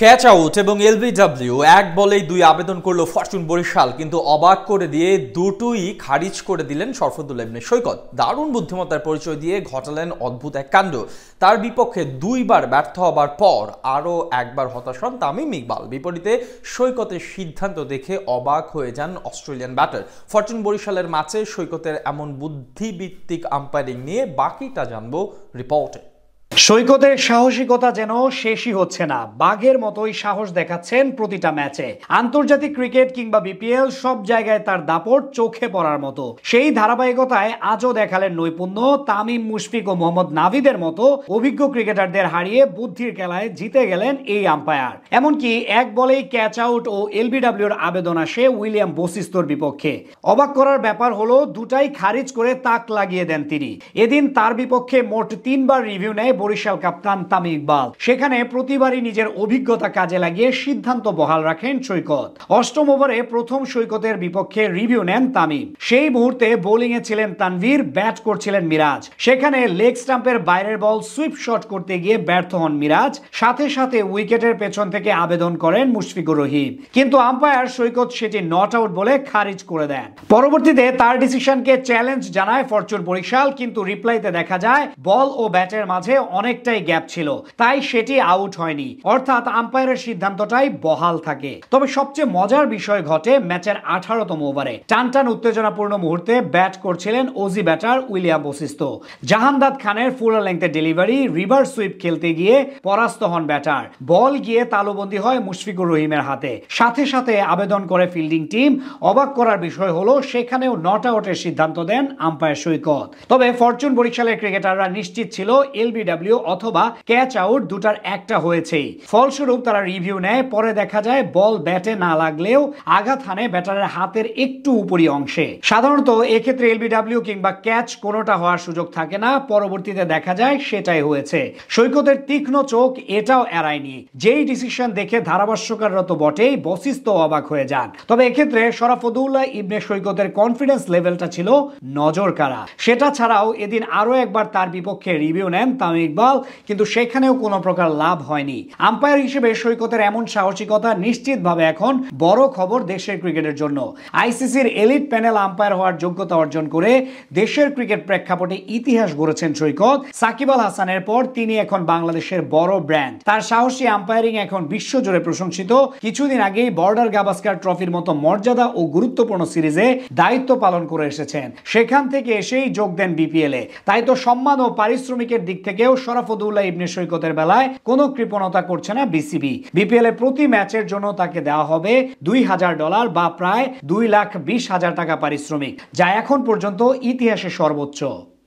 Catch out এবং LBW এক বলেই দুই আবেদন করলো ফরচুন বরিশাল, কিন্তু অবাক করে দিয়ে দুটোই খারিজ করে দিলেন শরফুদ্দুল্লাহ ইবনে সৈকত। দারুণ বুদ্ধিমত্তার পরিচয় দিয়ে ঘটালেন অদ্ভুত এক কাণ্ড। তার বিপক্ষে দুইবার ব্যর্থ হবার পর আরও একবার হতাশ হন তামিম ইকবাল। বিপরীতে সৈকতের সিদ্ধান্ত দেখে অবাক হয়ে যান অস্ট্রেলিয়ান ব্যাটার। ফরচুন বরিশালের ম্যাচে সৈকতের এমন বুদ্ধিভিত্তিক আম্পায়ারিং নিয়ে বাকিটা জানবো রিপোর্টে। সৈকতের সাহসিকতা যেন শেষই হচ্ছে না। বাঘের মতোই সাহস দেখাচ্ছেন প্রতিটা ম্যাচে। আন্তর্জাতিক ক্রিকেট কিংবা বিপিএল সব জায়গায় তার দাপট চোখে পড়ার মতো। সেই ধারাবাহিকতায় আজও দেখালেন নৈপুণ্য। তামিম, মুশফিক ও মোহাম্মদ নাভিদের মতো অভিজ্ঞ ক্রিকেটারদের হারিয়ে বুদ্ধির খেলায় জিতে গেলেন এই আম্পায়ার। এমনকি এক বলেই ক্যাচ আউট ও এলবিডব্লিউর আবেদন আসে উইলিয়াম বশিস্তর বিপক্ষে। অবাক করার ব্যাপার হলো দুটাই খারিজ করে তাক লাগিয়ে দেন তিনি। এদিন তার বিপক্ষে মোট 3 বার রিভিউ নেয় বরিশাল কাপ্তান তামিম ইকবাল। সেখানে প্রতিবারই নিজের অভিজ্ঞতা কাজে লাগিয়ে সিদ্ধান্ত বহাল রাখেন সৈকত। অষ্টম ওভারে প্রথম সৈকতের বিপক্ষে রিভিউ নেন তামিম। সেই মুহূর্তে বোলিং এ ছিলেন তানভীর, ব্যাট করছিলেন মিরাজ। সেখানে লেগ স্টাম্পের বাইরের বল সুইপ শট করতে গিয়ে ব্যর্থ হন মিরাজ। সাথে সাথে উইকেটের পেছন থেকে আবেদন করেন মুশফিকুর রহিম, কিন্তু আম্পায়ার সৈকত সেটি নট আউট বলে খারিজ করে দেন। পরবর্তীতে তার ডিসিশনকে চ্যালেঞ্জ জানায় ফরচুন বরিশাল, কিন্তু রিপ্লাইতে দেখা যায় বল ও ব্যাটের মাঝে অনেকটাই গ্যাপ ছিল, তাই সেটি আউট হয়নি। অর্থাৎ আম্পায়ারের সিদ্ধান্তটাই বহাল থাকে। তবে সবচেয়ে মজার বিষয় ঘটে ম্যাচের 18তম ওভারে। টানটান উত্তেজনাপূর্ণ মুহূর্তে ব্যাট করছিলেন Aussie batter William Bosisto. Jahandad খানের ফুল লেংথের ডেলিভারি রিভার্স সুইপ খেলতে গিয়ে পরাস্ত হন ব্যাটার। বল গিয়ে তালুবন্দী হয় মুশফিকুর রহিমের হাতে। সাথে সাথে আবেদন করে ফিল্ডিং টিম। অবাক করার বিষয় হলো সেখানেও নট আউটের সিদ্ধান্ত দেন আম্পায়ার সৈকত। তবে ফরচুন বরিশালের ক্রিকেটাররা নিশ্চিত ছিল এলবিডব্লিউ অথবা ক্যাচ আউট দুটার একটা হয়েছেই। ফলস্বরূপ তারা রিভিউ নেয়। পরে দেখা যায় বল ব্যাটে না লাগলেও আঘাত হানে ব্যাটারের হাতের একটু উপরি অংশে। সাধারণত এক্ষেত্রে এলবিডব্লিউ কিংবা ক্যাচ কোনোটা হওয়ার সুযোগ থাকে না। পরবর্তীতে দেখা যায় সেটাই হয়েছে। সৈকতের তীক্ষ্ণ চোখ এটাও এড়ায়নি। যেই ডিসিশন দেখে ধারাভাষ্যকাররা তো বটেই, বশিষ্ট অবাক হয়ে যান। তবে এক্ষেত্রে শরফুদ্দুল্লাহ ইবনে সৈকতের কনফিডেন্স লেভেলটা ছিল নজর কাড়া। সেটা ছাড়াও এদিন আরো একবার তার বিপক্ষে রিভিউ নেন তামিম ইকবাল, কিন্তু সেখানেও কোনো প্রকার লাভ হয়নি। আম্পায়ার হিসেবে সৈকতের এমন সাহসিকতা নিশ্চিতভাবে এখন বড় খবর দেশের ক্রিকেটের জন্য। আইসিসির এলিট প্যানেল আম্পায়ার হওয়ার যোগ্যতা অর্জন করে দেশের ক্রিকেট প্রেক্ষাপটে ইতিহাস গড়েছেন সৈকত। সাকিব আল হাসানের পর তিনি এখন বাংলাদেশের বড় ব্র্যান্ড। তার সাহসী আম্পায়ারিং এখন বিশ্বজুড়ে প্রশংসিত। কিছুদিন আগেই বর্ডার গাভাস্কার ট্রফির মতো মর্যাদা ও গুরুত্বপূর্ণ সিরিজে দায়িত্ব পালন করে এসেছেন। সেখান থেকে এসেই যোগ দেন বিপিএল এ। তাই তো সম্মান ও পারিশ্রমিকের দিক থেকেও শরফুদ্দুল্লাহ ইবনে সৈকতের বেলায় কোনো কৃপণতা করছে না বিসিবি। বিপিএল এ প্রতি ম্যাচের জন্য তাকে দেওয়া হবে $2000 বা প্রায় 2,20,000 টাকা পারিশ্রমিক, যা এখন পর্যন্ত ইতিহাসে সর্বোচ্চ।